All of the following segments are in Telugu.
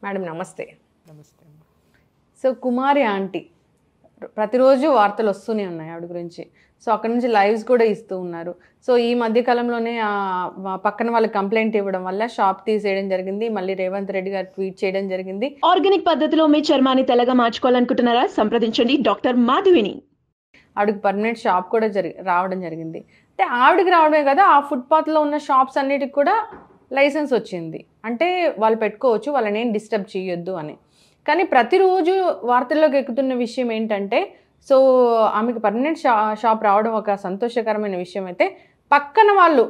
మేడం నమస్తే. నమస్తే. సో కుమారి ఆంటీ ప్రతిరోజు వార్తలు వస్తూనే ఉన్నాయి ఆవిడ గురించి. సో అక్కడ నుంచి లైవ్స్ కూడా ఇస్తూ ఉన్నారు. సో ఈ మధ్య కాలంలోనే పక్కన వాళ్ళకి కంప్లైంట్ ఇవ్వడం వల్ల షాప్ తీసేయడం జరిగింది. మళ్ళీ రేవంత్ రెడ్డి గారు ట్వీట్ చేయడం జరిగింది. ఆర్గానిక్ పద్ధతిలో మీ చర్మాన్ని తెల్లగా మార్చుకోవాలనుకుంటున్నారా? సంప్రదించండి డాక్టర్ మాధవిని. ఆవిడకి పర్మనెంట్ షాప్ కూడా రావడం జరిగింది. అంటే ఆవిడకి రావడమే కదా, ఆ ఫుట్పాత్లో ఉన్న షాప్స్ అన్నిటికి కూడా లైసెన్స్ వచ్చింది. అంటే వాళ్ళు పెట్టుకోవచ్చు, వాళ్ళని ఏం డిస్టర్బ్ చేయొద్దు అని. కానీ ప్రతిరోజు వార్తల్లోకి ఎక్కుతున్న విషయం ఏంటంటే, సో ఆమెకు పర్మనెంట్ షాప్ రావడం ఒక సంతోషకరమైన విషయం అయితే, పక్కన వాళ్ళు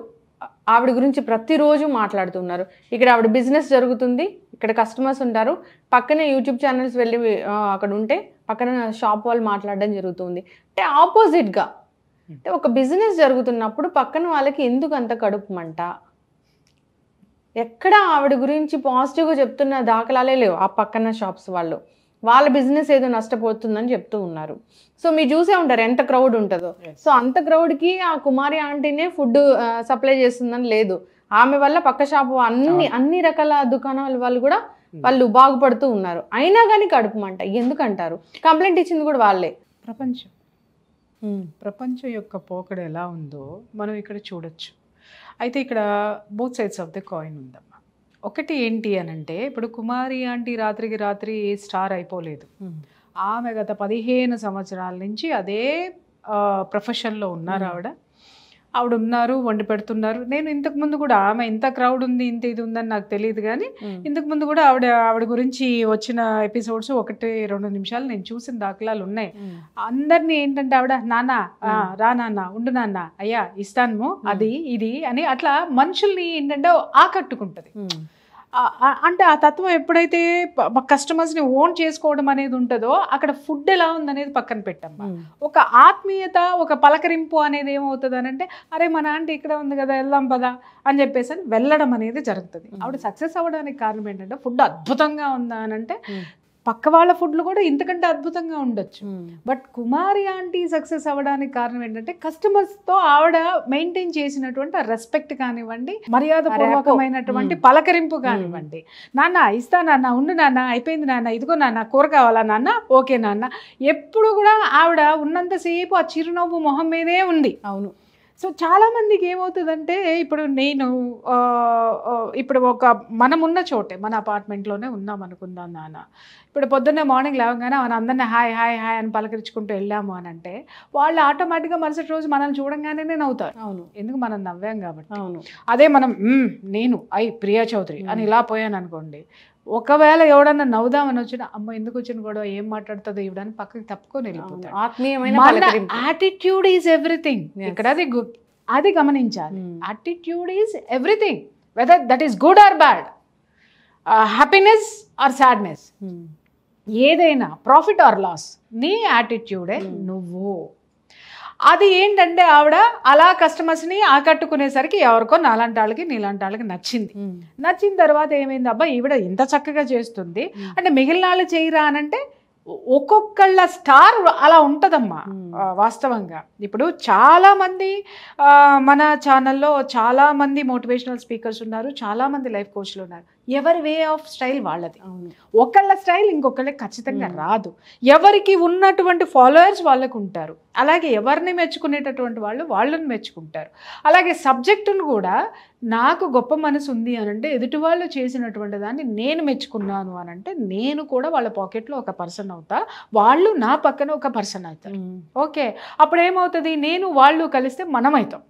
ఆవిడ గురించి ప్రతిరోజు మాట్లాడుతున్నారు. ఇక్కడ ఆవిడ బిజినెస్ జరుగుతుంది, ఇక్కడ కస్టమర్స్ ఉంటారు, పక్కనే యూట్యూబ్ ఛానల్స్ వెళ్ళి అక్కడ ఉంటే పక్కన షాప్ వాళ్ళు మాట్లాడడం జరుగుతుంది. అంటే ఆపోజిట్గా, అంటే ఒక బిజినెస్ జరుగుతున్నప్పుడు పక్కన వాళ్ళకి ఎందుకు అంత కడుపు మంట? ఎక్కడ ఆవిడ గురించి పాజిటివ్గా చెప్తున్న దాఖలాలే లేవు. ఆ పక్కన షాప్స్ వాళ్ళు వాళ్ళ బిజినెస్ ఏదో నష్టపోతుందని చెప్తూ ఉన్నారు. సో మీరు చూసే ఉంటారు ఎంత క్రౌడ్ ఉంటుందో. సో అంత క్రౌడ్కి ఆ కుమారి ఆంటీనే ఫుడ్ సప్లై చేస్తుందని లేదు. ఆమె వల్ల పక్క షాపు అన్ని రకాల దుకాణాల వాళ్ళు కూడా వాళ్ళు బాగుపడుతూ ఉన్నారు. అయినా కానీ కడుపు మంట ఎందుకంటారు? కంప్లైంట్ ఇచ్చింది కూడా వాళ్ళే. ప్రపంచం యొక్క పోకడ ఎలా ఉందో మనం ఇక్కడ చూడొచ్చు. అయితే ఇక్కడ both sides of the coin ఉందమ్మా. ఒకటి ఏంటి అని అంటే, ఇప్పుడు కుమారి ఆంటీ రాత్రికి రాత్రి స్టార్ అయిపోలేదు. ఆమె గత 15 సంవత్సరాల నుంచి అదే ప్రొఫెషన్లో ఉన్నారు. ఆవిడ ఉన్నారు, వండి పెడుతున్నారు. నేను ఇంతకుముందు కూడా ఆమె ఇంత క్రౌడ్ ఉంది, ఇంత ఇది ఉందని నాకు తెలియదు, కానీ ఇంతకుముందు కూడా ఆవిడ గురించి వచ్చిన ఎపిసోడ్స్ 1-2 నిమిషాలు నేను చూసిన దాఖలాలు ఉన్నాయి. అందరినీ ఏంటంటే ఆవిడ నాన్న రా నాన్న, ఉండు నాన్న, అయ్యా ఇస్తాను, అది ఇది అని అట్లా మనుషుల్ని ఏంటంటే ఆకట్టుకుంటది. అంటే ఆ తత్వం ఎప్పుడైతే కస్టమర్స్ని ఓన్ చేసుకోవడం అనేది ఉంటుందో, అక్కడ ఫుడ్ ఎలా ఉందనేది పక్కన పెట్టమ్మా. ఒక ఆత్మీయత, ఒక పలకరింపు అనేది ఏమవుతుంది అని అంటే, అరే మన ఆంటీ ఇక్కడ ఉంది కదా, వెళ్దాం పదా అని చెప్పేసి అని వెళ్ళడం అనేది జరుగుతుంది. ఆవిడ సక్సెస్ అవ్వడానికి కారణం ఏంటంటే, ఫుడ్ అద్భుతంగా ఉందా అని అంటే పక్క వాళ్ళ ఫుడ్లు కూడా ఇంతకంటే అద్భుతంగా ఉండొచ్చు. బట్ కుమారి ఆంటీ సక్సెస్ అవ్వడానికి కారణం ఏంటంటే, కస్టమర్స్తో ఆవిడ మెయింటైన్ చేసినటువంటి రెస్పెక్ట్ కానివ్వండి, మర్యాద పూర్వకమైనటువంటి పలకరింపు కానివ్వండి. నాన్న ఇస్తా నాన్న, ఉండు నాన్న, అయిపోయింది నాన్న, ఇదిగో నాన్న, కూర కావాలా నాన్న, ఓకే నాన్న. ఎప్పుడు కూడా ఆవిడ ఉన్నంతసేపు ఆ చిరునవ్వు మొహం మీదే ఉంది. అవును. సో చాలామందికి ఏమవుతుందంటే, ఇప్పుడు నేను ఇప్పుడు మనమున్న చోటే, మన అపార్ట్మెంట్లోనే ఉన్నాం అనుకుందాం నాన్న. ఇప్పుడు పొద్దున్నే మార్నింగ్ లేవగానే మన అందరినీ హాయ్ హాయ్ హాయ్ అని పలకరించుకుంటూ వెళ్ళాము అని అంటే, వాళ్ళు ఆటోమేటిక్గా మరుసటి రోజు మనల్ని చూడంగానే నవ్వుతారు. అవును, ఎందుకు మనం నవ్వాం కాబట్టి. అవును. అదే మనం నేను ప్రియా చౌదరి అని ఇలా పోయాను అనుకోండి, ఒకవేళ ఎవడన్నా నవ్వుదామని వచ్చిన, అమ్మ ఎందుకు వచ్చిన గొడవ, ఏం మాట్లాడుతుందో ఇవ్వడానికి పక్కకి తప్పుకొని వెళ్ళిపోతాడు. ఆత్మీయమైన యాటిట్యూడ్ ఈజ్ ఎవ్రీథింగ్. ఇక్కడ అది గమనించాలి. Attitude is everything, weather that is good or bad, happiness are sadness, ఏదైనా ప్రాఫిట్ ఆర్ లాస్, నీ యాటిట్యూడే నువ్వు. అది ఏంటంటే ఆవిడ అలా కస్టమర్స్ని ఆకట్టుకునేసరికి ఎవరికో నాలాంటి వాళ్ళకి నీలాంటి వాళ్ళకి నచ్చిన తర్వాత ఏమైంది, అబ్బా ఈవిడ ఇంత చక్కగా చేస్తుంది అంటే మిగిలిన వాళ్ళు చేయరా అనంటే, ఒక్కొక్కళ్ళ స్టార్ అలా ఉంటుందమ్మా. వాస్తవంగా ఇప్పుడు చాలామంది మన ఛానల్లో చాలామంది మోటివేషనల్ స్పీకర్స్ ఉన్నారు, చాలామంది లైఫ్ కోచ్లు ఉన్నారు. ఎవరి వే ఆఫ్ స్టైల్ వాళ్ళది. ఒకళ్ళ స్టైల్ ఇంకొకళ్ళకి ఖచ్చితంగా రాదు. ఎవరికి ఉన్నటువంటి ఫాలోయర్స్ వాళ్ళకు ఉంటారు. అలాగే ఎవరిని మెచ్చుకునేటటువంటి వాళ్ళని మెచ్చుకుంటారు. అలాగే సబ్జెక్టును కూడా, నాకు గొప్ప మనసు ఉంది అని అంటే, ఎదుటి వాళ్ళు చేసినటువంటి దాన్ని నేను మెచ్చుకున్నాను అని అంటే, నేను కూడా వాళ్ళ పాకెట్లో ఒక పర్సన్ అవుతా, వాళ్ళు నా పక్కన ఒక పర్సన్ అవుతారు. ఓకే, అప్పుడు ఏమవుతుంది, నేను వాళ్ళు కలిస్తే మనం అవుతాం.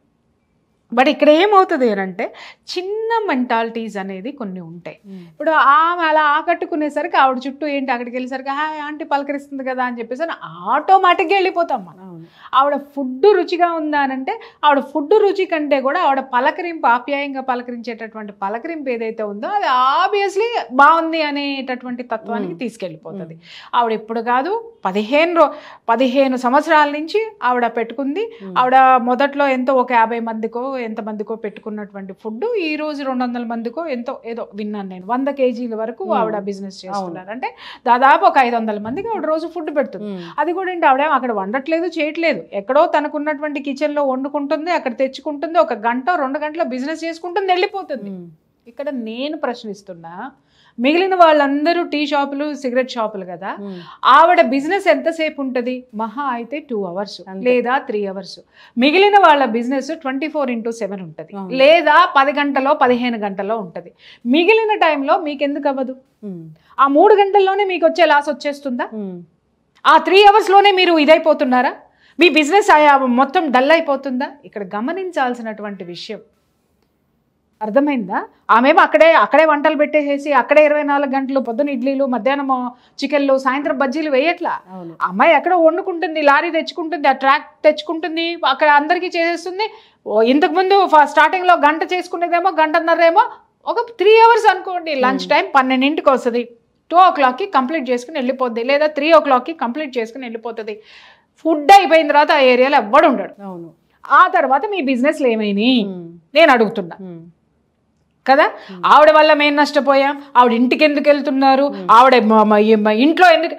బట్ ఇక్కడ ఏమవుతుంది అని అంటే, చిన్న మెంటాలిటీస్ అనేది కొన్ని ఉంటాయి. ఇప్పుడు ఆమె అలా ఆకట్టుకునేసరికి ఆవిడ చుట్టూ ఏంటి, అక్కడికి వెళ్ళేసరికి హాయ్ ఆంటీ పలకరిస్తుంది కదా అని చెప్పేసి ఆటోమేటిక్గా వెళ్ళిపోతాం మనం. ఆవిడ ఫుడ్ రుచిగా ఉందా అని అంటే, ఆవిడ ఫుడ్ రుచి కంటే కూడా ఆవిడ పలకరింపు, ఆప్యాయంగా పలకరించేటటువంటి పలకరింపు ఏదైతే ఉందో, అది ఆబ్వియస్లీ బాగుంది అనేటటువంటి తత్వానికి తీసుకెళ్ళిపోతుంది. ఆవిడ ఇప్పుడు కాదు, 15 సంవత్సరాల నుంచి ఆవిడ పెట్టుకుంది. ఆవిడ మొదట్లో ఎంతో ఒక 50 మందికో ఎంతమందికో పెట్టుకున్నటువంటి ఫుడ్ ఈ రోజు 200 మందికో ఎంతో ఏదో విన్నాను నేను, 100 కేజీల వరకు ఆవిడ బిజినెస్ చేస్తున్నారు. అంటే దాదాపు ఒక 500 మందికి ఆవిడ రోజు ఫుడ్ పెడుతుంది. అది కూడా ఏంటి, ఆవిడ అక్కడ వండట్లేదు, చేయట్లేదు, ఎక్కడో తనకున్నటువంటి కిచెన్లో వండుకుంటుంది, అక్కడ తెచ్చుకుంటుంది, 1 గంట 2 గంటల బిజినెస్ చేసుకుంటుంది, వెళ్ళిపోతుంది. ఇక్కడ నేను ప్రశ్నిస్తున్నా, మిగిలిన వాళ్ళందరూ టీ షాపులు సిగరెట్ షాపులు కదా. ఆవిడ బిజినెస్ ఎంతసేపు ఉంటుంది? మహా అయితే 2 hours లేదా 3 hours. మిగిలిన వాళ్ళ బిజినెస్ 24/7 ఉంటుంది, లేదా 10 గంటలో 15 గంటలో ఉంటుంది. మిగిలిన టైంలో మీకు ఎందుకు అవ్వదు? ఆ 3 గంటల్లోనే మీకు వచ్చే లాస్ వచ్చేస్తుందా? ఆ 3 hours మీరు ఇదైపోతున్నారా? మీ బిజినెస్ మొత్తం డల్ అయిపోతుందా? ఇక్కడ గమనించాల్సినటువంటి విషయం అర్థమైందా? ఆమెమో అక్కడే వంటలు పెట్టేసేసి అక్కడే 24 గంటలు, పొద్దున ఇడ్లీలు, మధ్యాహ్నం చికెన్లు, సాయంత్రం బజ్జీలు వేయట్లా. అమ్మాయి ఎక్కడ వండుకుంటుంది, లారీ తెచ్చుకుంటుంది, ఆ ట్రాక్ తెచ్చుకుంటుంది, అక్కడ అందరికీ చేసేస్తుంది. ఇంతకుముందు స్టార్టింగ్లో గంట చేసుకునేదేమో, గంటన్నరేమో, ఒక 3 hours అనుకోండి. లంచ్ టైం 12ంటికి వస్తుంది, 2 o'clockకి కంప్లీట్ చేసుకుని వెళ్ళిపోద్ది, లేదా 3 o'clockకి కంప్లీట్ చేసుకుని వెళ్ళిపోతుంది. ఫుడ్ అయిపోయిన తర్వాత ఆ ఏరియాలో ఎవ్వడు ఉండడు. ఆ తర్వాత మీ బిజినెస్లు ఏమైనాయి నేను అడుగుతున్నా కదా. ఆవిడ వల్ల మేము నష్టపోయాం, ఆవిడ ఇంటికి ఎందుకు వెళ్తున్నారు, ఆవిడ ఇంట్లో ఎందుకు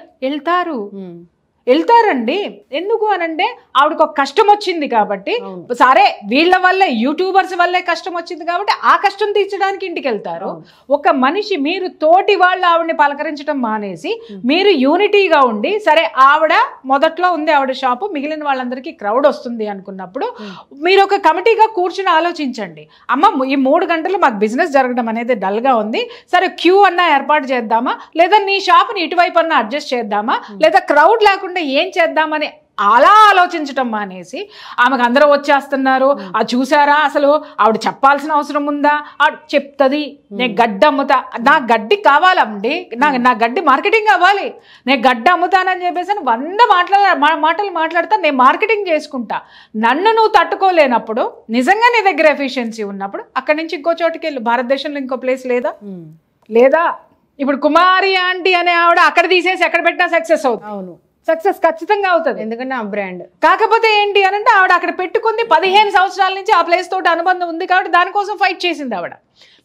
వెళ్తారండి? ఎందుకు అనంటే ఆవిడకు ఒక కష్టం వచ్చింది కాబట్టి, సరే వీళ్ళ వల్లే, యూట్యూబర్స్ వల్లే కష్టం వచ్చింది కాబట్టి ఆ కష్టం తీర్చడానికి ఇంటికి వెళ్తారు. ఒక మనిషి, మీరు తోటి వాళ్ళు ఆవిడని పలకరించడం మానేసి మీరు యూనిటీగా ఉండి, సరే ఆవిడ మొదట్లో ఉంది ఆవిడ షాపు, మిగిలిన వాళ్ళందరికీ క్రౌడ్ వస్తుంది అనుకున్నప్పుడు మీరు ఒక కమిటీగా కూర్చుని ఆలోచించండి. అమ్మ, ఈ 3 గంటలు మాకు బిజినెస్ జరగడం అనేది డల్గా ఉంది, సరే క్యూ అన్నా ఏర్పాటు చేద్దామా, లేదా నీ షాప్ని ఇటువైపు అన్నా అడ్జస్ట్ చేద్దామా, లేదా క్రౌడ్ లేకుండా ఏం చేద్దామని అలా ఆలోచించటం మానేసి, ఆమెకు అందరూ వచ్చేస్తున్నారు, అది చూసారా, అసలు ఆవిడ చెప్పాల్సిన అవసరం ఉందా? ఆవిడ చెప్తుంది, నేను గడ్డి అమ్ముతా, నా గడ్డి కావాలండి, నా గడ్డి మార్కెటింగ్ అవ్వాలి, నేను గడ్డి అమ్ముతానని చెప్పేసి 100 మాటలు మాట్లాడతా, నేను మార్కెటింగ్ చేసుకుంటా. నన్ను నువ్వు తట్టుకోలేనప్పుడు, నిజంగా నీ దగ్గర ఎఫిషియన్సీ ఉన్నప్పుడు అక్కడి నుంచి ఇంకో చోటుకి వెళ్ళు. భారతదేశంలో ఇంకో ప్లేస్ లేదా? ఇప్పుడు కుమారి ఆంటీ అనే ఆవిడ అక్కడ తీసేసి ఎక్కడ పెట్టినా సక్సెస్ అవుతుంది. అవును, సక్సెస్ ఖచ్చితంగా అవుతుంది, ఎందుకంటే ఆ బ్రాండ్. కాకపోతే ఏంటి అని అంటే ఆవిడ అక్కడ పెట్టుకుంది 15 సంవత్సరాల నుంచి ఆ ప్లేస్ తోటి అనుబంధం ఉంది కాబట్టి దానికోసం ఫైట్ చేసింది ఆవిడ.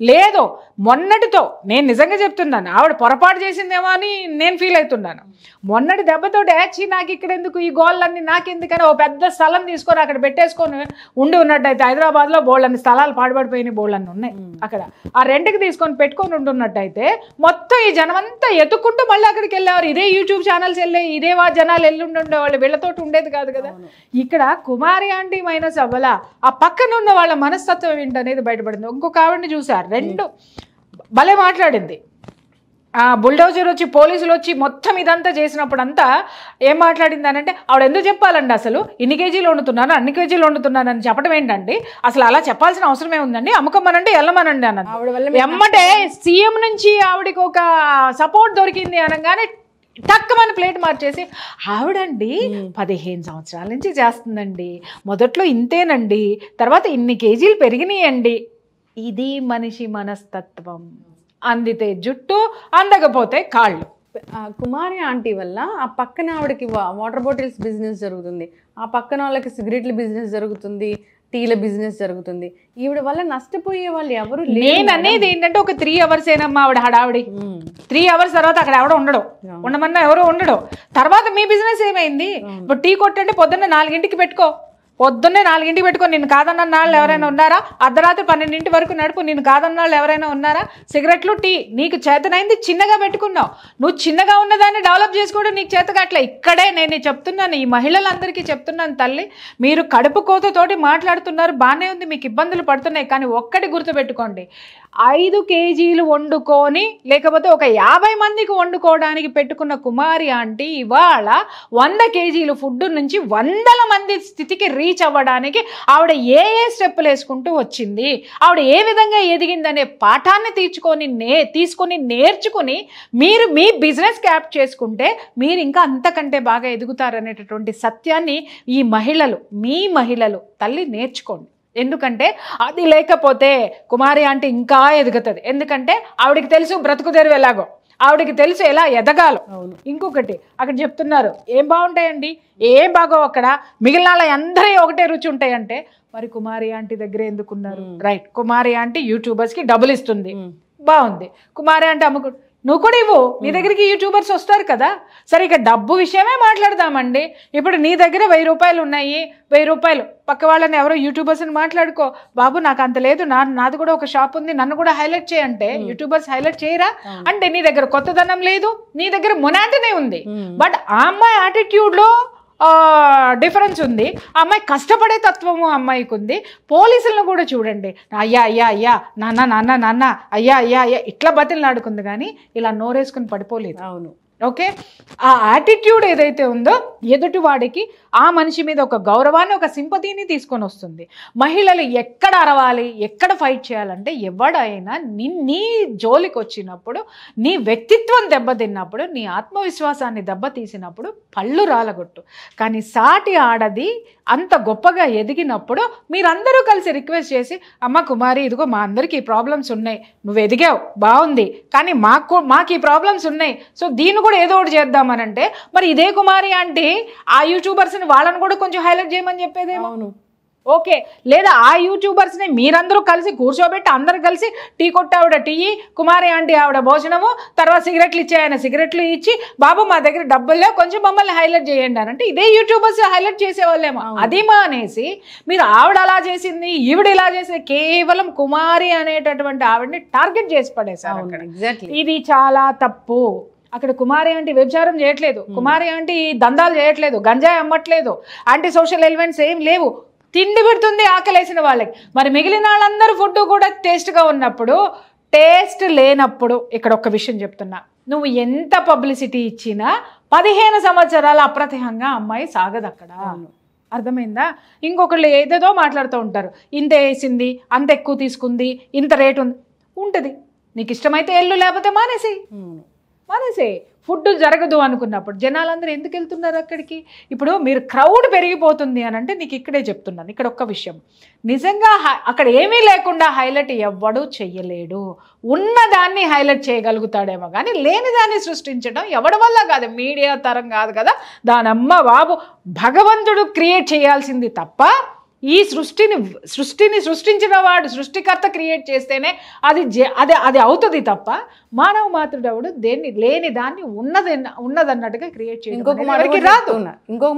లేదు, మొన్నటితో నేను నిజంగా చెప్తున్నాను, ఆవిడ పొరపాటు చేసిందేమో అని నేను ఫీల్ అవుతున్నాను. మొన్నటి దెబ్బతోటి యాక్చి నాకు ఇక్కడ ఎందుకు, ఈ గోళ్ళన్నీ నాకెందుకని ఓ పెద్ద స్థలం తీసుకొని అక్కడ పెట్టేసుకొని ఉన్నట్టయితే, హైదరాబాద్లో బోళ్ళన్ని స్థలాలు పాడుపడిపోయినాయి, బోళ్ళన్ని ఉన్నాయి అక్కడ, ఆ రెంట్కి తీసుకొని పెట్టుకొని ఉంటున్నట్టయితే మొత్తం ఈ జనమంతా ఎత్తుకుంటూ మళ్ళీ అక్కడికి వెళ్ళేవారు. ఇదే యూట్యూబ్ ఛానల్స్ వెళ్ళే, ఇదే జనాలు ఉండేవాళ్ళు, వీళ్ళతోటి ఉండేది కాదు కదా. ఇక్కడ కుమారి ఆంటీ మైనస్ అవ్వలా, ఆ పక్కన ఉన్న వాళ్ళ మనస్తత్వం ఏంటనేది బయటపడింది. ఇంకొక ఆవిడని చూసారు, 2 భలే మాట్లాడింది. బుల్డోజర్ వచ్చి, పోలీసులు వచ్చి మొత్తం ఇదంతా చేసినప్పుడు అంతా ఏం మాట్లాడింది అని అంటే, ఆవిడ ఎందుకు చెప్పాలండి, అసలు ఇన్ని కేజీలు వండుతున్నాను, అన్ని కేజీలు వండుతున్నాను అని చెప్పడం ఏంటండి, అసలు అలా చెప్పాల్సిన అవసరమే ఉందండి, అమ్ముకోమనండి, వెళ్ళమనండి అన్నది. ఎమ్మటే సీఎం నుంచి ఆవిడకి ఒక సపోర్ట్ దొరికింది అనగానే టక్కమని ప్లేట్ మార్చేసి, ఆవిడండి 15 సంవత్సరాల నుంచి చేస్తుందండి, మొదట్లో ఇంతేనండి, తర్వాత ఇన్ని కేజీలు పెరిగినాయండి. ఇది మనిషి మనస్తత్వం. అందితే జుట్టు, అందకపోతే కాళ్ళు. కుమారి ఆంటీ వల్ల ఆ పక్కన ఆవిడకి వాటర్ బాటిల్స్ బిజినెస్ జరుగుతుంది, ఆ పక్కన వాళ్ళకి సిగరెట్ల బిజినెస్ జరుగుతుంది, టీల బిజినెస్ జరుగుతుంది. ఈవిడ వల్ల నష్టపోయే వాళ్ళు ఎవరు లేరు. నేను అనేది ఏంటంటే ఒక 3 hours ఏనమ్మా ఆవిడ హడావిడి. 3 hours తర్వాత అక్కడ ఎవడో ఉండమన్నా ఎవరో ఉండడు. తర్వాత మీ బిజినెస్ ఏమైంది? ఇప్పుడు టీ కొట్టంటే పొద్దున్న 4ంటికి పెట్టుకో, పొద్దున్నే 4ంటికి పెట్టుకో, నిన్ను కాదన్న వాళ్ళు ఎవరైనా ఉన్నారా? అర్ధరాత్రి 12 వరకు నడుపు, నిన్ను కాదన్న వాళ్ళు ఎవరైనా ఉన్నారా? సిగరెట్లు, టీ నీకు చేతనైంది చిన్నగా పెట్టుకున్నావు, నువ్వు చిన్నగా ఉన్నదాన్ని డెవలప్ చేసుకోవడం నీకు చేతగాట్లే. ఇక్కడే నేను చెప్తున్నాను, ఈ మహిళలందరికీ చెప్తున్నాను, తల్లి మీరు కడుపు కోతతోటి మాట్లాడుతున్నారు, బాగానే ఉంది, మీకు ఇబ్బందులు పడుతున్నాయి, కానీ ఒక్కటి గుర్తుపెట్టుకోండి, 5 కేజీలు వండుకొని లేకపోతే ఒక 50 మందికి వండుకోవడానికి పెట్టుకున్న కుమారి ఆంటీ ఇవాళ 100 కేజీలు ఫుడ్ నుంచి 100 మంది స్థితికి రీచ్ అవ్వడానికి ఆవిడ ఏ స్టెప్పులు వేసుకుంటూ వచ్చింది, ఆవిడ ఏ విధంగా ఎదిగిందనే పాఠాన్ని తీసుకొని నేర్చుకుని మీరు మీ బిజినెస్ క్యాప్ చేసుకుంటే మీరు ఇంకా అంతకంటే బాగా ఎదుగుతారనేటటువంటి సత్యాన్ని ఈ మహిళలు, మీ మహిళలు తల్లి నేర్చుకోండి. ఎందుకంటే అది లేకపోతే కుమారి ఆంటీ ఇంకా ఎదుగుతుంది. ఎందుకంటే ఆవిడకి తెలుసు బ్రతుకు తెరువు ఎలాగో, ఆవిడకి తెలుసు ఎలా ఎదగాలో. ఇంకొకటి అక్కడ చెప్తున్నారు, ఏం బాగుంటాయండి, ఏం బాగో అక్కడ, మిగిలిన అందరూ ఒకటే రుచి ఉంటాయంటే మరి కుమారి ఆంటీ దగ్గర ఎందుకున్నారు? రైట్, కుమారి ఆంటీ యూట్యూబర్స్కి డబ్బులు ఇస్తుంది, బాగుంది. కుమారి ఆంటీ నువ్వు కూడా ఇవ్వు. నీ దగ్గరికి యూట్యూబర్స్ వస్తారు కదా. సరే ఇక డబ్బు విషయమే మాట్లాడదామండి. ఇప్పుడు నీ దగ్గర 1000 రూపాయలు ఉన్నాయి, 1000 రూపాయలు పక్క వాళ్ళని ఎవరో యూట్యూబర్స్ని మాట్లాడుకో, బాబు నాకు అంత లేదు, నాది కూడా ఒక షాప్ ఉంది, నన్ను కూడా హైలైట్ చేయంటే యూట్యూబర్స్ హైలైట్ చేయరా? అంటే నీ దగ్గర కొత్తదనం లేదు, నీ దగ్గర మొనాటనే ఉంది. బట్ ఆ అమ్మాయి యాటిట్యూడ్లో డిఫరెన్స్ ఉంది. ఆ అమ్మాయి కష్టపడే తత్వము అమ్మాయికి ఉంది. పోలీసులను కూడా చూడండి, అయ్యా అయ్యా అయ్యా, నాన్న నాన్న నాన్న, అయ్యా అయ్యా అయ్యా ఇట్లా బతిలాడుకుంది కానీ ఇలా నోరేసుకుని పడిపోలేదు. అవును. ఓకే, ఆ యాటిట్యూడ్ ఏదైతే ఉందో ఎదుటి వాడికి ఆ మనిషి మీద ఒక గౌరవాన్ని, ఒక సింపతిని తీసుకొని వస్తుంది. మహిళలు ఎక్కడ అరవాలి, ఎక్కడ ఫైట్ చేయాలంటే ఎవడైనా నీ జోలికి వచ్చినప్పుడు, నీ వ్యక్తిత్వం దెబ్బతిన్నప్పుడు, నీ ఆత్మవిశ్వాసాన్ని దెబ్బతీసినప్పుడు పళ్ళు రాలగొట్టు. కానీ సాటి ఆడది అంత గొప్పగా ఎదిగినప్పుడు మీరందరూ కలిసి రిక్వెస్ట్ చేసి, అమ్మ కుమారి ఇదిగో మా అందరికీ ఈ ప్రాబ్లమ్స్ ఉన్నాయి, నువ్వు ఎదిగావు బాగుంది, కానీ మాకు ఈ ప్రాబ్లమ్స్ ఉన్నాయి, సో దీన్ని కూడా ఏదో ఒకటి చేద్దామనంటే మరి ఇదే కుమారి అంటే ఆ యూట్యూబర్స్ని వాళ్ళని కూడా కొంచెం హైలైట్ చేయమని చెప్పేదేమో. ఓకే, లేదా ఆ యూట్యూబర్స్ని మీరందరూ కలిసి కూర్చోబెట్టి అందరు కలిసి టీ కొట్టి ఆవిడ టీ, కుమారి ఆంటీ ఆవిడ భోజనము, తర్వాత సిగరెట్లు ఇచ్చే ఆయన సిగరెట్లు ఇచ్చి, బాబు మా దగ్గర డబ్బుల్లో కొంచెం మమ్మల్ని హైలైట్ చేయండి అని అంటే ఇదే యూట్యూబర్స్ హైలైట్ చేసేవాళ్ళేమో. అది మానేసి మీరు ఆవిడ అలా చేసింది, ఈవిడ ఇలా చేసింది, కేవలం కుమారి అనేటటువంటి ఆవిడని టార్గెట్ చేసి పడేశారు. ఇది చాలా తప్పు. అక్కడ కుమారి ఆంటీ వ్యభిచారం చేయట్లేదు, కుమారి ఆంటీ దందాలు చేయట్లేదు, గంజాయి అమ్మట్లేదు, యాంటీ సోషల్ ఎలిమెంట్స్ ఏం లేవు, తిండి పెడుతుంది ఆకలేసిన వాళ్ళకి. మరి మిగిలిన వాళ్ళందరూ ఫుడ్ కూడా టేస్ట్గా ఉన్నప్పుడు, టేస్ట్ లేనప్పుడు ఇక్కడ ఒక విషయం చెప్తున్నా, నువ్వు ఎంత పబ్లిసిటీ ఇచ్చినా 15 సంవత్సరాల అప్రతిహంగా అమ్మాయి సాగదు అక్కడ. అర్థమైందా? ఇంకొకళ్ళు ఏదేదో మాట్లాడుతూ ఉంటారు, ఇంత వేసింది, అంత ఎక్కువ తీసుకుంది, ఇంత రేటు ఉంటుంది. నీకు ఇష్టమైతే ఎల్లు, లేకపోతే మానేసి. ఫుడ్ జరగదు అనుకున్నప్పుడు జనాలందరూ ఎందుకు వెళ్తున్నారు అక్కడికి? ఇప్పుడు మీరు క్రౌడ్ పెరిగిపోతుంది అని అంటే నీకు ఇక్కడే చెప్తున్నాను. ఇక్కడ ఒక్క విషయం, నిజంగా అక్కడ ఏమీ లేకుండా హైలైట్ ఎవ్వడూ చెయ్యలేడు. ఉన్నదాన్ని హైలైట్ చేయగలుగుతాడేమో కానీ లేని దాన్ని సృష్టించడం ఎవడి వల్ల కాదు, మీడియా తరం కాదు కదా. దానమ్మ బాబు భగవంతుడు క్రియేట్ చేయాల్సింది తప్ప ఈ సృష్టిని సృష్టించిన వాడు, సృష్టికర్త క్రియేట్ చేస్తేనే అది అవుతుంది తప్ప మానవ మాతృడవుడు దేన్ని లేని దాన్ని ఉన్నదన్నట్టుగా క్రియేట్ చేయడం. ఇంకొక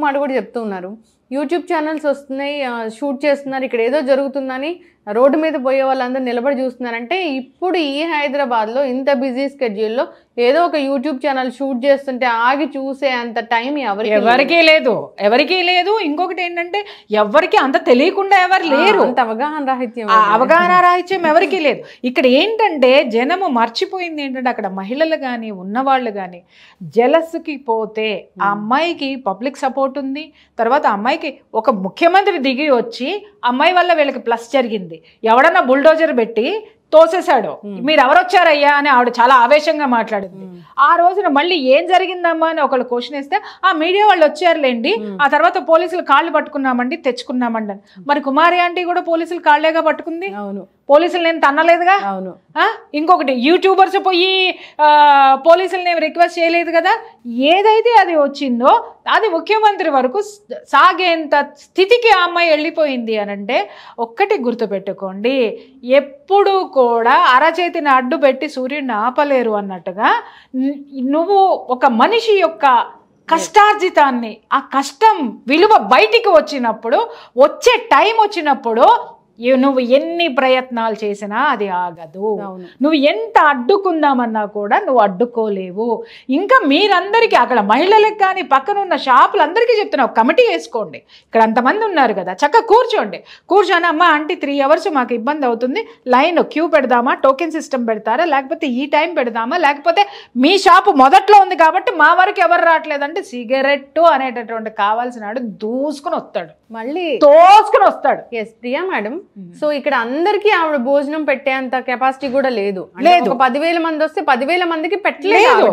మాట కూడా చెప్తూ ఉన్నారు, యూట్యూబ్ ఛానల్స్ వస్తున్నాయి, షూట్ చేస్తున్నారు, ఇక్కడ ఏదో జరుగుతుందని రోడ్డు మీద పోయే వాళ్ళందరూ నిలబడి చూస్తున్నారంటే ఇప్పుడు ఈ హైదరాబాద్లో ఇంత బిజీ స్కెడ్యూల్లో ఏదో ఒక యూట్యూబ్ ఛానల్ షూట్ చేస్తుంటే ఆగి చూసే అంత టైం ఎవరికీ లేదు. ఇంకొకటి ఏంటంటే ఎవరికి అంత తెలియకుండా ఎవరు లేరు, అంత అవగాహన రాహిత్యం ఎవరికీ లేదు. ఇక్కడ ఏంటంటే జనము మర్చిపోయింది ఏంటంటే అక్కడ మహిళలు కానీ ఉన్నవాళ్ళు కానీ జలస్కి పోతే ఆ అమ్మాయికి పబ్లిక్ సపోర్ట్ ఉంది, తర్వాత అమ్మాయికి ఒక ముఖ్యమంత్రి దిగి వచ్చి అమ్మాయి వల్ల వీళ్ళకి ప్లస్ జరిగింది, ఎవడన్నా బుల్డోజర్ పెట్టి తోసేశాడు, మీరు ఎవరొచ్చారయ్యా అని ఆవిడ చాలా ఆవేశంగా మాట్లాడింది. ఆ రోజున మళ్ళీ ఏం జరిగిందమ్మా అని ఒకళ్ళు క్వశ్చన్ వేస్తే ఆ మీడియా వాళ్ళు వచ్చారులేండి, ఆ తర్వాత పోలీసులు కాళ్ళు పట్టుకున్నామండి తెచ్చుకున్నామండి. మరి కుమారి ఆంటీ కూడా పోలీసులు కాళ్ళేగా పట్టుకుంది, పోలీసులు నేను తన్నలేదుగా. ఇంకొకటి యూట్యూబర్స్ పోయి పోలీసులు నేను రిక్వెస్ట్ చేయలేదు కదా. ఏదైతే అది వచ్చిందో అది ముఖ్యమంత్రి వరకు సాగేంత స్థితికి ఆ అమ్మాయి వెళ్ళిపోయింది అని అంటే ఒక్కటి గుర్తుపెట్టుకోండి, ఎప్పుడు కూడా అరచేతిని అడ్డు పెట్టి సూర్యుడిని ఆపలేరు అన్నట్టుగా నువ్వు ఒక మనిషి యొక్క కష్టార్జితాన్ని, ఆ కష్టం విలువ బయటికి వచ్చినప్పుడు, వచ్చే టైం వచ్చినప్పుడు నువ్వు ఎన్ని ప్రయత్నాలు చేసినా అది ఆగదు. నువ్వు ఎంత అడ్డుకుందామన్నా కూడా నువ్వు అడ్డుకోలేవు. ఇంకా మీరందరికీ అక్కడ మహిళలకు కానీ పక్కన ఉన్న షాపులందరికీ చెప్తున్నావు, కమిటీ వేసుకోండి, ఇక్కడ అంతమంది ఉన్నారు కదా, చక్కగా కూర్చొని అమ్మ ఆంటీ 3 hours మాకు ఇబ్బంది అవుతుంది, లైన్ క్యూ పెడదామా, టోకెన్ సిస్టమ్ పెడతారా, లేకపోతే ఈ టైం పెడదామా, లేకపోతే మీ షాపు మొదట్లో ఉంది కాబట్టి మా వరకు ఎవరు రావట్లేదంటే సిగరెట్ అనేటటువంటి కావాల్సినాడు దూసుకుని వస్తాడు, మళ్ళీ తోసుకుని వస్తాడు. ఎస్ ప్రియా మేడం, సో ఇక్కడ అందరికి ఆవిడ భోజనం పెట్టేంత కెపాసిటీ కూడా లేదు. 10,000 మంది వస్తే 10,000 మందికి పెట్టలేదు.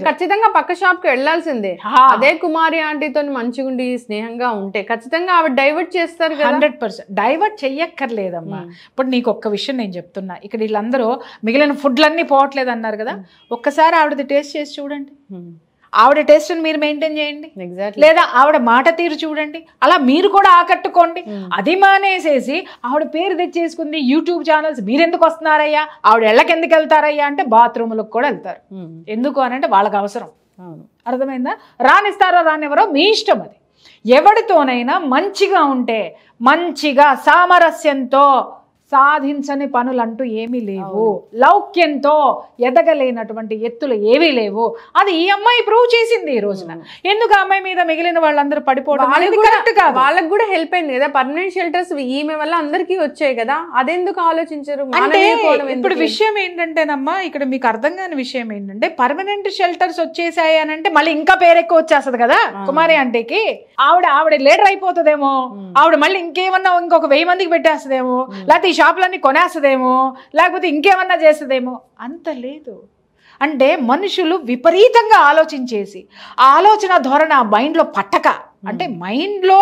ఖచ్చితంగా పక్క షాప్ కి వెళ్లాల్సిందే. అదే కుమారి ఆంటీతో మంచిగుండి స్నేహంగా ఉంటే ఖచ్చితంగా ఆవిడ డైవర్ట్ చేస్తారు. 100% డైవర్ట్ చెయ్యక్కర్లేదమ్మా. ఇప్పుడు నీకు ఒక్క విషయం నేను చెప్తున్నా, ఇక్కడ వీళ్ళందరూ మిగిలిన ఫుడ్లన్నీ పోవట్లేదు అన్నారు కదా, ఒక్కసారి ఆవిడది టేస్ట్ చేసి చూడండి. ఆవిడ టేస్ట్ని మీరు మెయింటైన్ చేయండి, ఎగ్జాక్ట్లీ. లేదా ఆవిడ మాట తీరు చూడండి, అలా మీరు కూడా ఆకట్టుకోండి. అది మానేసేసి ఆవిడ పేరు తెచ్చేసుకుంది యూట్యూబ్ ఛానల్స్, మీరెందుకు వస్తున్నారయ్యా, ఆవిడ ఎళ్ళకి ఎందుకు వెళ్తారయ్యా అంటే బాత్రూములకు కూడా వెళ్తారు. ఎందుకు అని అంటే వాళ్ళకి అవసరం. అర్థమైందా? రానిస్తారో రానివ్వరో మీ ఇష్టం. అది ఎవరితోనైనా మంచిగా ఉంటే, మంచిగా సామరస్యంతో సాధించని పనులంటూ ఏమీ లేవు, లౌక్యంతో ఎదగలేనటువంటి ఎత్తులు ఏవీ లేవు. అది ఈ అమ్మాయి ప్రూవ్ చేసింది ఈ రోజున. ఎందుకు ఆ అమ్మాయి మీద మిగిలిన వాళ్ళందరూ పడిపోవడం అనేది కరెక్ట్ కాదు. వాళ్ళకి కూడా హెల్ప్ అయింది కదా, పర్మనెంట్ షెల్టర్స్ ఈమె వల్ల అందరికీ వచ్చాయి కదా, అదెందుకు ఆలోచించరు? అంటే ఇప్పుడు విషయం ఏంటంటేనమ్మా, ఇక్కడ మీకు అర్థం కాని విషయం ఏంటంటే, పర్మనెంట్ షెల్టర్స్ వచ్చేసాయి అని అంటే మళ్ళీ ఇంకా పేరు ఎక్కువ వచ్చేస్తుంది కదా కుమారి ఆంటీకి. ఆవిడ లీడర్ అయిపోతుందేమో, ఆవిడ మళ్ళీ ఇంకేమన్నా ఇంకొక 1000 మందికి పెట్టేస్తుందేమో, లేకపోతే ఈ షాపులన్నీ కొనేస్తుందేమో, లేకపోతే ఇంకేమన్నా చేస్తుందేమో. అంత లేదు. అంటే మనుషులు విపరీతంగా ఆలోచించేసి, ఆ ఆలోచన ధోరణి ఆ మైండ్లో పట్టక, అంటే మైండ్లో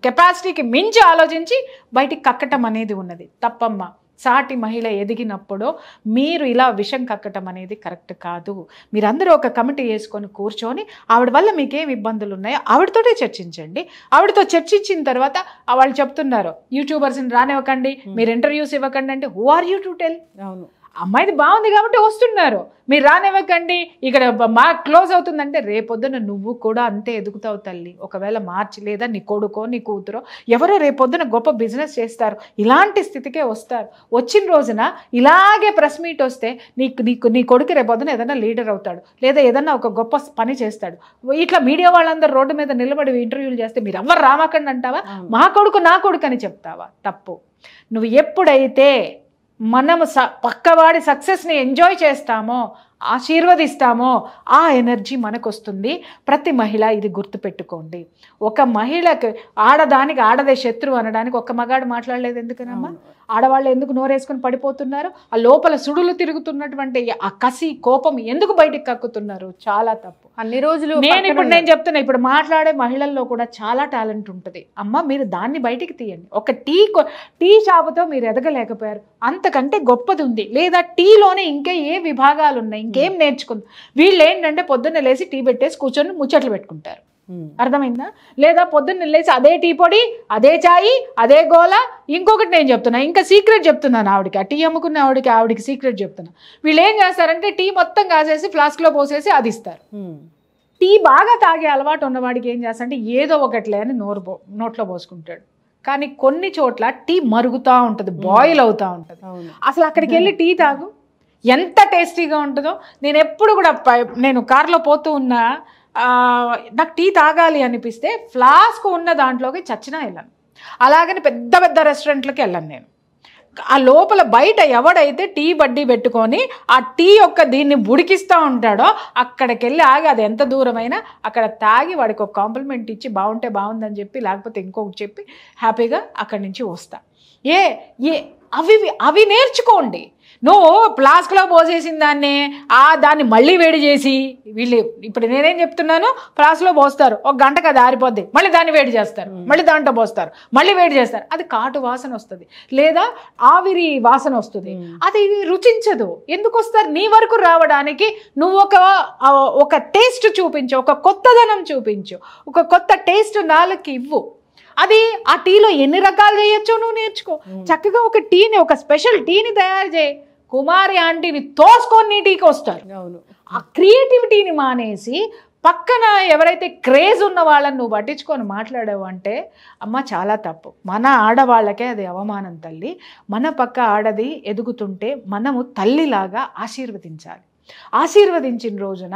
కెపాసిటీకి మించి ఆలోచించి బయటికి కక్కటం అనేది ఉన్నది తప్పమ్మా. సాటి మహిళ ఎదిగినప్పుడు మీరు ఇలా విషం కక్కటం అనేది కరెక్ట్ కాదు. మీరందరూ ఒక కమిటీ వేసుకొని కూర్చొని ఆవిడ వల్ల మీకేం ఇబ్బందులు ఉన్నాయో ఆవిడతోటే చర్చించండి. ఆవిడతో చర్చించిన తర్వాత వాళ్ళు చెప్తున్నారు యూట్యూబర్స్ని రానివ్వకండి, మీరు ఇంటర్వ్యూస్ ఇవ్వకండి అంటే who are you to tell? అవును, అమ్మాయిది బాగుంది కాబట్టి వస్తున్నారు, మీరు రానివ్వకండి, ఇక్కడ మా క్లోజ్ అవుతుందంటే రేపొద్దున నువ్వు కూడా అంతే ఎదుగుతావు తల్లి. ఒకవేళ మార్చి లేదా నీ కొడుకో నీ కూతురో ఎవరో రేపొద్దున గొప్ప బిజినెస్ చేస్తారు, ఇలాంటి స్థితికే వస్తారు. వచ్చిన రోజున ఇలాగే ప్రెస్ మీట్ వస్తే నీ కొడుకు రేపొద్దున ఏదైనా లీడర్ అవుతాడు, లేదా ఏదన్నా ఒక గొప్ప పని చేస్తాడు. ఇట్లా మీడియా వాళ్ళందరూ రోడ్డు మీద నిలబడి ఇంటర్వ్యూలు చేస్తే మీరు ఎవ్వరు రామకండి అంటావా? మా కొడుకు నా కొడుకు అని చెప్తావా? తప్పు. నువ్వు ఎప్పుడైతే మనము పక్కవాడి సక్సెస్ని ఎంజాయ్ చేస్తామో, ఆశీర్వదిస్తామో ఆ ఎనర్జీ మనకు వస్తుంది. ప్రతి మహిళ ఇది గుర్తుపెట్టుకోండి. ఒక మహిళకి ఆడదానికి ఆడదే శత్రువు అనడానికి ఒక్క మగాడు మాట్లాడలేదు ఎందుకనమ్మా? ఆడవాళ్ళు ఎందుకు నోరేసుకొని పడిపోతున్నారు? ఆ లోపల సుడులు తిరుగుతున్నటువంటి ఆ కసి కోపం ఎందుకు బయటికి కక్కుతున్నారు? చాలా తప్పు. అన్ని రోజులు నేను చెప్తున్నా, ఇప్పుడు మాట్లాడే మహిళల్లో కూడా చాలా టాలెంట్ ఉంటుంది అమ్మ, మీరు దాన్ని బయటికి తీయండి. ఒక టీ షాపుతో మీరు ఎదగలేకపోయారు, అంతకంటే గొప్పది ఉంది. లేదా టీలోనే ఇంకా ఏ విభాగాలు ఉన్నాయి, ఇంకేం నేర్చుకుంది. వీళ్ళు ఏంటంటే పొద్దున్న లేసి టీ పెట్టేసి కూర్చొని ముచ్చట్లు పెట్టుకుంటారు. అర్థమైందా? లేదా పొద్దున్న లేసి అదే టీ పొడి, అదే చాయ్, అదే గోల. ఇంకొకటి నేను చెప్తున్నా, ఇంకా సీక్రెట్ చెప్తున్నాను ఆవిడకి, ఆ టీ అమ్ముకున్న ఆవిడకి సీక్రెట్ చెప్తున్నా. వీళ్ళు ఏం చేస్తారంటే టీ మొత్తం కాసేసి ఫ్లాస్క్లో పోసేసి అది ఇస్తారు. టీ బాగా తాగే అలవాటు ఉన్నవాడికి ఏం చేస్తారంటే ఏదో ఒకట్లే అని నోట్లో పోసుకుంటాడు. కానీ కొన్ని చోట్ల టీ మరుగుతూ ఉంటుంది, బాయిల్ అవుతూ ఉంటుంది. అసలు అక్కడికి వెళ్ళి టీ తాగు, ఎంత టేస్టీగా ఉంటుందో. నేను ఎప్పుడు కూడా నేను కార్లో పోతూ ఉన్నా, నాకు టీ తాగాలి అనిపిస్తే ఫ్లాస్క్ ఉన్న దాంట్లోకి చచ్చినా వెళ్ళాను. అలాగని పెద్ద పెద్ద రెస్టారెంట్లకి వెళ్ళాను నేను. ఆ లోపల బయట ఎవడైతే టీ బడ్డీ పెట్టుకొని ఆ టీ యొక్క దీన్ని ఉడికిస్తూ ఉంటాడో అక్కడికి వెళ్ళి ఆగి, అది ఎంత దూరమైనా అక్కడ తాగి వాడికి ఒక కాంప్లిమెంట్ ఇచ్చి బాగుంటే బాగుందని చెప్పి, లేకపోతే ఇంకొకటి చెప్పి హ్యాపీగా అక్కడి నుంచి వస్తా. అవి నేర్చుకోండి. నువ్వు ఫ్లాస్క్లో పోసేసిన దాన్ని మళ్ళీ వేడి చేసి, వీళ్ళు ఇప్పుడు నేనేం చెప్తున్నాను, ఫ్లాస్క్లో పోస్తారు, ఒక గంటకు అది ఆరిపోద్ది, మళ్ళీ దాన్ని వేడి చేస్తారు, మళ్ళీ దాంట్లో పోస్తారు, మళ్ళీ వేడి చేస్తారు, అది కాటు వాసన వస్తుంది, లేదా ఆవిరి వాసన వస్తుంది, అది రుచించదు. ఎందుకు వస్తారు? నీ వరకు రావడానికి నువ్వు ఒక టేస్ట్ చూపించు, ఒక కొత్తదనం చూపించు, ఒక కొత్త టేస్ట్ నాలుగుకి ఇవ్వు. అది ఆ టీలో ఎన్ని రకాలు చేయొచ్చో నువ్వు నేర్చుకో. చక్కగా ఒక టీని, ఒక స్పెషల్ టీని తయారు చేయి. కుమారి ఆంటీని తోసుకొని నీ టీకి వస్తారు. ఆ క్రియేటివిటీని మానేసి పక్కన ఎవరైతే క్రేజ్ ఉన్న వాళ్ళని నువ్వు పట్టించుకొని మాట్లాడావు అంటే అమ్మ చాలా తప్పు. మన ఆడవాళ్ళకే అది అవమానం తల్లి. మన పక్క ఆడది ఎదుగుతుంటే మనము తల్లిలాగా ఆశీర్వదించాలి. ఆశీర్వదించిన రోజున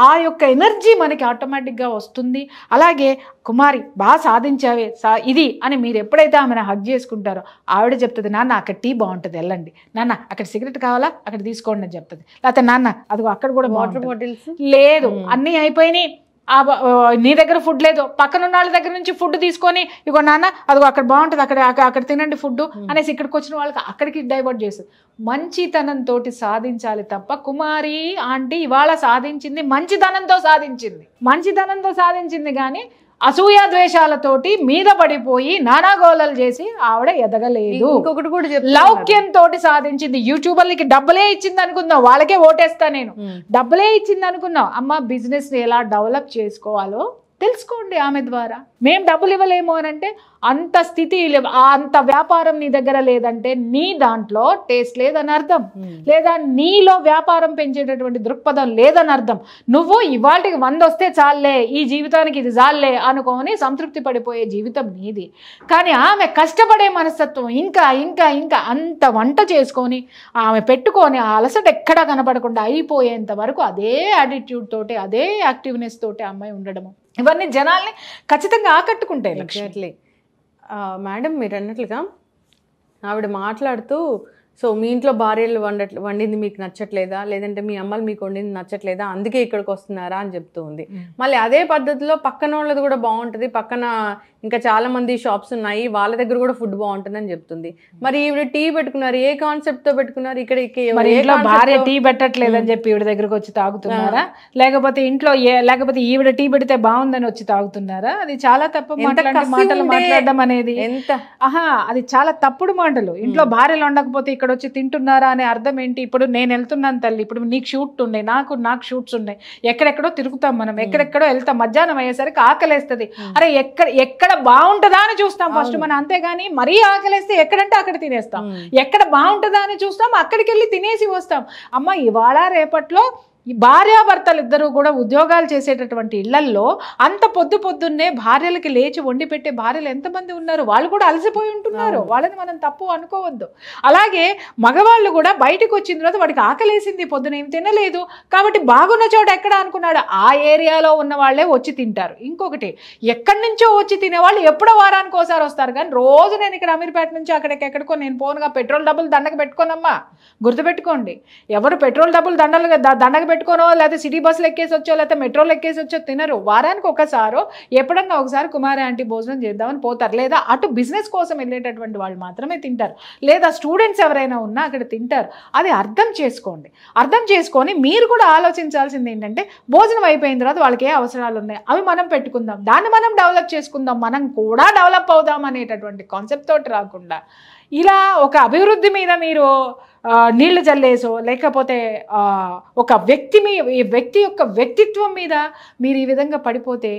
ఆ యొక్క ఎనర్జీ మనకి ఆటోమేటిక్గా వస్తుంది. అలాగే కుమారి బాగా సాధించావే ఇది అని మీరు ఎప్పుడైతే ఆమెను హగ్ చేసుకుంటారో ఆవిడ చెప్తుంది, నాన్న అక్కడ టీ బాగుంటుంది వెళ్ళండి, నాన్న అక్కడ సిగరెట్ కావాలా అక్కడ తీసుకోండి అని చెప్తుంది. లేకపోతే నాన్న అదిగో అక్కడ కూడా వాటర్ బాటిల్స్ లేదు, అన్నీ అయిపోయినాయి, నీ దగ్గర ఫుడ్ లేదు, పక్కనున్న వాళ్ళ దగ్గర నుంచి ఫుడ్ తీసుకొని ఇగో నాన్న అదిగో అక్కడ బాగుంటుంది అక్కడ తినండి ఫుడ్ అనేసి ఇక్కడికి వచ్చిన వాళ్ళకి అక్కడికి డైవర్ట్ చేస్తుంది. మంచితనంతో సాధించాలి తప్ప కుమారి ఆంటీ ఇవాళ సాధించింది మంచితనంతో సాధించింది కానీ అసూయ ద్వేషాలతోటి మీద పడిపోయి నానాగోళాలు చేసి ఆవిడ ఎదగలేదు. ఇంకొకటి కూడా చెప్తాను, లౌక్యంతో సాధించింది. యూట్యూబర్లకి డబ్బులే ఇచ్చింది అనుకుందాం, వాళ్ళకే ఓటేస్తా నేను, డబ్బులే ఇచ్చింది అనుకున్నాం. అమ్మ బిజినెస్ ఎలా డెవలప్ చేసుకోవాలో తెలుసుకోండి ఆమె ద్వారా. మేము డబ్బులు ఇవ్వలేము అని అంటే అంత స్థితి, అంత వ్యాపారం నీ దగ్గర లేదంటే నీ దాంట్లో టేస్ట్ లేదని అర్థం, లేదా నీలో వ్యాపారం పెంచేటటువంటి దృక్పథం లేదని అర్థం. నువ్వు ఇవాళకి 100 వస్తే చాలే, ఈ జీవితానికి ఇది చాలే అనుకోని సంతృప్తి పడిపోయే జీవితం నీది. కానీ ఆమె కష్టపడే మనస్తత్వం ఇంకా ఇంకా ఇంకా అంత వంట చేసుకొని ఆమె పెట్టుకొని ఆ అలసట ఎక్కడా కనపడకుండా అయిపోయేంత వరకు అదే యాటిట్యూడ్ తోటి, అదే యాక్టివ్నెస్ తోటి అమ్మాయి ఉండడము, ఇవన్నీ జనాల్ని ఖచ్చితంగా ఆకట్టుకుంటాయి. ఎగ్జాక్ట్లీ మేడం, మీరు అన్నట్లుగా ఆవిడ మాట్లాడుతూ, సో మీ ఇంట్లో భార్యలు వండింది మీకు నచ్చట్లేదా, లేదంటే మీ అమ్మలు మీకు వండింది నచ్చట్లేదా, అందుకే ఇక్కడికి వస్తున్నారా అని చెప్తూ ఉంది. మళ్ళీ అదే పద్ధతిలో పక్కన వాళ్ళది కూడా బాగుంటుంది, పక్కన ఇంకా చాలా మంది షాప్స్ ఉన్నాయి, వాళ్ళ దగ్గర కూడా ఫుడ్ బాగుంటుంది అని చెప్తుంది. మరి ఈవిడ టీ పెట్టుకున్నారు, ఏ కాన్సెప్ట్ తో పెట్టుకున్నారు? ఇక్కడ భార్య టీ పెట్టట్లేదని చెప్పి ఈవిడ దగ్గరకు వచ్చి తాగుతున్నారా, లేకపోతే ఇంట్లో లేకపోతే ఈవిడ టీ పెడితే బాగుందని వచ్చి తాగుతున్నారా? అది చాలా తప్పు మాటలు మాట్లాడడం అనేది. అది చాలా తప్పుడు మాటలు. ఇంట్లో భార్యలు ఉండకపోతే ఇక్కడ వచ్చి తింటున్నారా అనే అర్థం ఏంటి? ఇప్పుడు నేను వెళ్తున్నాను తల్లి, ఇప్పుడు నీకు షూట్ ఉన్నాయి, నాకు షూట్స్ ఉన్నాయి, ఎక్కడెక్కడో తిరుగుతాం మనం, ఎక్కడెక్కడో వెళ్తాం, మధ్యాహ్నం అయ్యేసరికి ఆకలేస్తుంది, అరే ఎక్కడ బాగుంటుందా అని చూస్తాం ఫస్ట్ మనం, అంతేగాని మరీ ఆకలేస్తే ఎక్కడంటే అక్కడ తినేస్తాం, ఎక్కడ బాగుంటుందా అని చూస్తాం, అక్కడికి వెళ్ళి తినేసి వస్తాం. అమ్మ ఇవాళ రేపట్లో ఈ భార్యాభర్తలు ఇద్దరు కూడా ఉద్యోగాలు చేసేటటువంటి ఇళ్లల్లో అంత పొద్దున్నే భార్యలకి లేచి వండి పెట్టే భార్యలు ఎంతమంది ఉన్నారు? వాళ్ళు కూడా అలసిపోయి ఉంటున్నారు, వాళ్ళని మనం తప్పు అనుకోవద్దు. అలాగే మగవాళ్ళు కూడా బయటకు వచ్చిన తర్వాత వాడికి ఆకలేసింది, పొద్దున ఏం తినలేదు కాబట్టి బాగున్న చోట ఎక్కడ అనుకున్నాడు, ఆ ఏరియాలో ఉన్న వాళ్ళే వచ్చి తింటారు. ఇంకొకటి, ఎక్కడి నుంచో వచ్చి తినేవాళ్ళు ఎప్పుడో వారానికి ఒకసారి వస్తారు, కానీ రోజు నేను ఇక్కడ అమీర్పేట నుంచి ఎక్కడికో నేను పోనుగా పెట్రోల్ డబ్బులు దండకు పెట్టుకోనమ్మా, గుర్తుపెట్టుకోండి. ఎవరు పెట్రోల్ డబ్బులు దండకు పెట్టుకోనో, లేకపోతే సిటీ బస్సులు ఎక్కేసి వచ్చో, లేకపోతే మెట్రోలు ఎక్కేసి వచ్చో తినరు. వారానికి ఒకసారో ఎప్పుడన్నా ఒకసారి కుమారి ఆంటీ భోజనం చేద్దామని పోతారు, లేదా అటు బిజినెస్ కోసం వెళ్ళేటటువంటి వాళ్ళు మాత్రమే తింటారు, లేదా స్టూడెంట్స్ ఎవరైనా ఉన్నా అక్కడ తింటారు. అది అర్థం చేసుకోండి. అర్థం చేసుకొని మీరు కూడా ఆలోచించాల్సింది ఏంటంటే, భోజనం అయిపోయిన తర్వాత వాళ్ళకి ఏ అవసరాలు ఉన్నాయి అవి మనం పెట్టుకుందాం, దాన్ని మనం డెవలప్ చేసుకుందాం, మనం కూడా డెవలప్ అవుదాం అనేటటువంటి కాన్సెప్ట్ తోటి రాకుండా ఇలా ఒక అభివృద్ధి మీద మీరు నీళ్లు చల్లేసో, లేకపోతే ఒక వ్యక్తి యొక్క వ్యక్తిత్వం మీద మీరు ఈ విధంగా పడిపోతే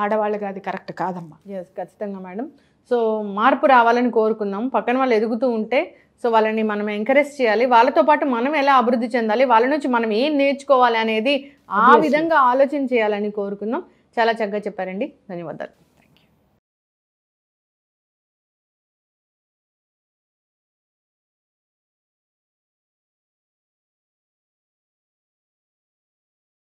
ఆడవాళ్ళకి అది కరెక్ట్ కాదమ్మా. ఎస్, ఖచ్చితంగా మేడం. సో మార్పు రావాలని కోరుకున్నాం. పక్కన వాళ్ళు ఎదుగుతూ ఉంటే సో వాళ్ళని మనం ఎంకరేజ్ చేయాలి, వాళ్ళతో పాటు మనం ఎలా అభివృద్ధి చెందాలి, వాళ్ళ నుంచి మనం ఏం నేర్చుకోవాలి అనేది ఆ విధంగా ఆలోచన చేయాలని కోరుకున్నాం. చాలా చక్కగా చెప్పారండి, ధన్యవాదాలు.